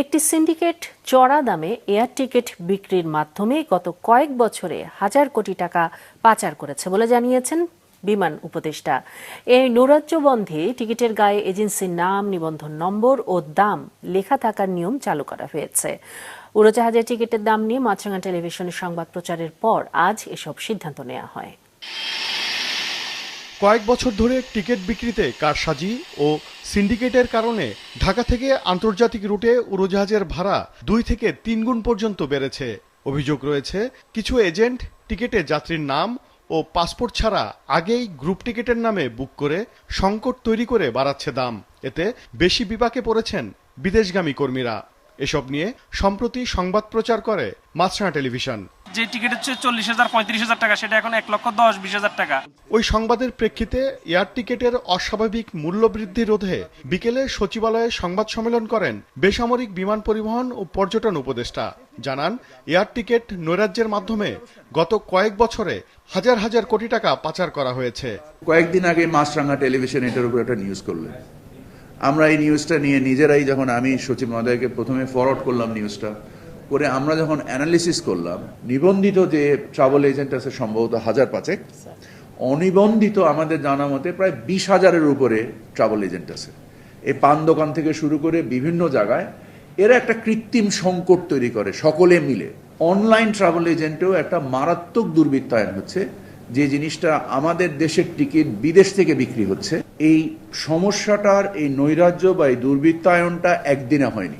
একটি সিন্ডিকেট চড়া দামে এয়ার টিকিট বিক্রির মাধ্যমে গত কয়েক বছরে হাজার কোটি টাকা পাচার করেছে বলে জানিয়েছেন বিমান উপদেষ্টা। এই নৈরাজ্য বন্ধে টিকিটের গায়ে এজেন্সির নাম, নিবন্ধন নম্বর ও দাম লেখা থাকার নিয়ম চালু করা হয়েছে। উড়োজাহাজের টিকিটের দাম নিয়ে মাছরাঙা টেলিভিশনের সংবাদ প্রচারের পর আজ এসব সিদ্ধান্ত নেওয়া হয়। কয়েক বছর ধরে টিকিট বিক্রিতে কারসাজি ও সিন্ডিকেটের কারণে ঢাকা থেকে আন্তর্জাতিক রুটে উড়োজাহাজের ভাড়া 2 থেকে 3 গুণ পর্যন্ত বেড়েছে। অভিযোগ রয়েছে, কিছু এজেন্ট টিকিটে যাত্রীর নাম ও পাসপোর্ট ছাড়া আগেই গ্রুপ টিকিটের নামে বুক করে সংকট তৈরি করে বাড়াচ্ছে দাম। এতে বেশি বিপাকে পড়েছেন বিদেশগামী কর্মীরা। এসব নিয়ে সম্প্রতি সংবাদ প্রচার করে মাছরাঙা টেলিভিশন। যে টিকিট হচ্ছে 40,000 35,000 টাকা, সেটা এখন 1,10,000-20,000 টাকা। ওই সংবাদের প্রেক্ষিতে এয়ার টিকিটের অস্বাভাবিক মূল্য বৃদ্ধি রোধে বিকেলে সচিবালয়ে সংবাদ সম্মেলন করেন বেসামরিক বিমান পরিবহন ও পর্যটন উপদেষ্টা। জানান, এয়ার টিকিট নৈরাজ্যের মাধ্যমে গত কয়েক বছরে হাজার হাজার কোটি টাকা পাচার করা হয়েছে। কয়েকদিন আগে মাছরাঙা টেলিভিশন এটার উপর একটা নিউজ করলেন। আমরা এই নিউজটা নিয়ে নিজেরাই যখন আমি সচিব মহোদয়কে প্রথমে ফরওয়ার্ড করলাম নিউজটা করে, আমরা যখন অ্যানালিসিস করলাম, নিবন্ধিত যে ট্রাভেল এজেন্ট আছে সম্ভবত 1,500, অনিবন্ধিত আমাদের জানা মতে প্রায় 20,000-এর উপরে ট্রাভেল এজেন্ট আছে। এই পান দোকান থেকে শুরু করে বিভিন্ন জায়গায় এরা একটা কৃত্রিম সংকট তৈরি করে সকলে মিলে। অনলাইন ট্রাভেল এজেন্টেও একটা মারাত্মক দুর্বৃত্তায়ন হচ্ছে, যে জিনিসটা আমাদের দেশের টিকিট বিদেশ থেকে বিক্রি হচ্ছে। এই সমস্যাটার এই নৈরাজ্য বা এই দুর্বৃত্তায়নটা একদিনে হয়নি,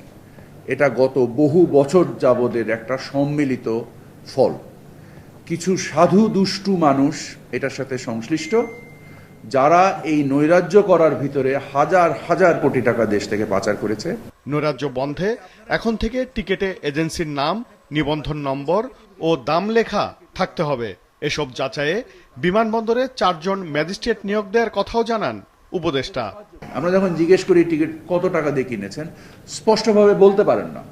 এটা গত বহু বছর যাবতের একটা সম্মিলিত ফল। কিছু সাধু দুষ্টু মানুষ এটার সাথে সংশ্লিষ্ট, যারা এই নৈরাজ্য করার ভিতরে হাজার হাজার কোটি টাকা দেশ থেকে পাচার করেছে। নৈরাজ্য বন্ধে এখন থেকে টিকিটে এজেন্সির নাম, নিবন্ধন নম্বর ও দাম লেখা থাকতে হবে। এসব যাচাইয়ে বিমানবন্দরে 4 জন ম্যাজিস্ট্রেট নিয়োগ দেওয়ার কথাও জানান উপদেষ্টা। আমরা যখন জিজ্ঞেস করি টিকিট কত টাকা দিয়ে কিনেছেন, স্পষ্টভাবে বলতে পারেন না।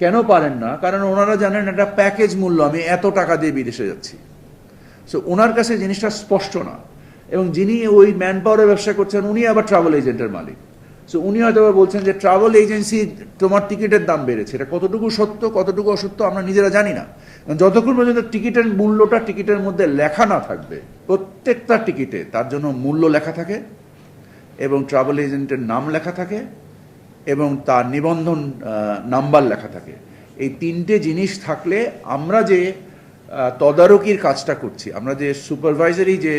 কেন পারেন না? কারণ ওনারা জানেন একটা প্যাকেজ মূল্য, আমি এত টাকা দিয়ে বিদেশে যাচ্ছি। সো ওনার কাছে জিনিসটা স্পষ্ট না। এবং যিনি ওই ম্যান পাওয়ারের ব্যবসা করছেন, উনি আবার ট্রাভেল এজেন্টের মালিক। সো উনি হয়তো বলছেন যে ট্রাভেল এজেন্সি তোমার টিকিটের দাম বেড়েছে। এটা কতটুকু সত্য কতটুকু অসত্য আমরা নিজেরা জানি না। যতক্ষণ পর্যন্ত টিকিটের মূল্যটা টিকিটের মধ্যে লেখা না থাকবে, প্রত্যেকটা টিকিটে তার জন্য মূল্য লেখা থাকে এবং ট্রাভেল এজেন্টের নাম লেখা থাকে এবং তার নিবন্ধন নাম্বার লেখা থাকে। এই 3টে জিনিস থাকলে আমরা যে তদারকির কাজটা করছি, আমরা যে সুপারভাইজারি যে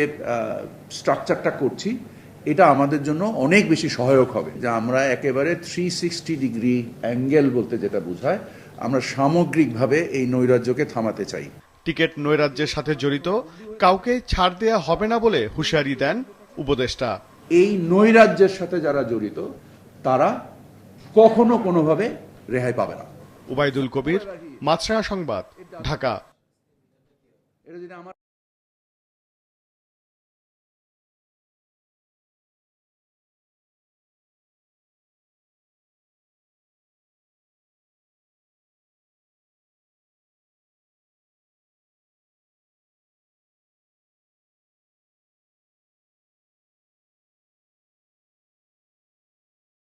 স্ট্রাকচারটা করছি, এটা আমাদের জন্য অনেক বেশি সহায়ক হবে। যা আমরা একেবারে 360 ডিগ্রি অ্যাঙ্গেল বলতে যেটা বোঝায়, আমরা সামগ্রিকভাবে এই নৈরাজ্যকে থামাতে চাই। টিকিট নৈরাজ্যের সাথে জড়িত কাউকে ছাড় দেয়া হবে না বলে হুঁশিয়ারি দেন উপদেষ্টা। এই নৈরাজ্যের সাথে যারা জড়িত তারা কখনো কোনোভাবে রেহাই পাবে না। উবাইদুল কবির, মাছরাঙা সংবাদ, ঢাকা।